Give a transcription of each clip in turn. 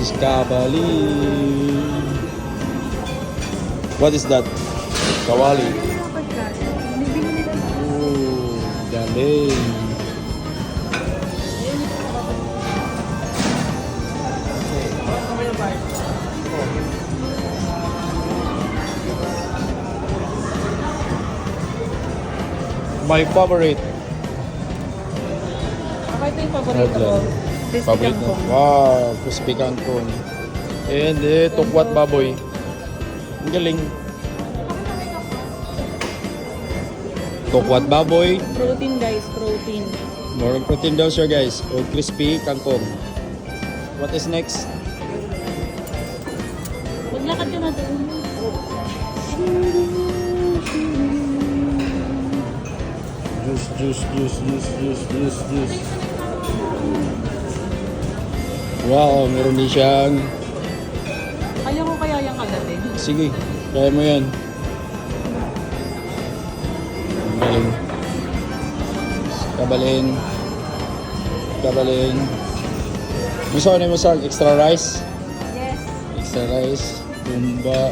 Iskabali. What is that? Kawali. Oh, galing. My favorite. Ako ito yung paborito ko. Crispy Favorite mo? kangkong. Wow, crispy kangkong. And tukwat baboy. Ang galing. Tukwat baboy. Protein guys, protein. More protein daw siya guys. O crispy kangkong. What is next? Maglakad ka na doon. Juice. Wow, meron din siyang... Kaya ko kaya yung kagatin. Sige, kaya mo yan. Ang galing. Kabalin. Gusto ko na mo sa extra rice? Yes. Extra rice, bumba,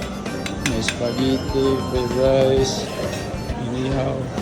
may spaghetti, fried rice, inihaw.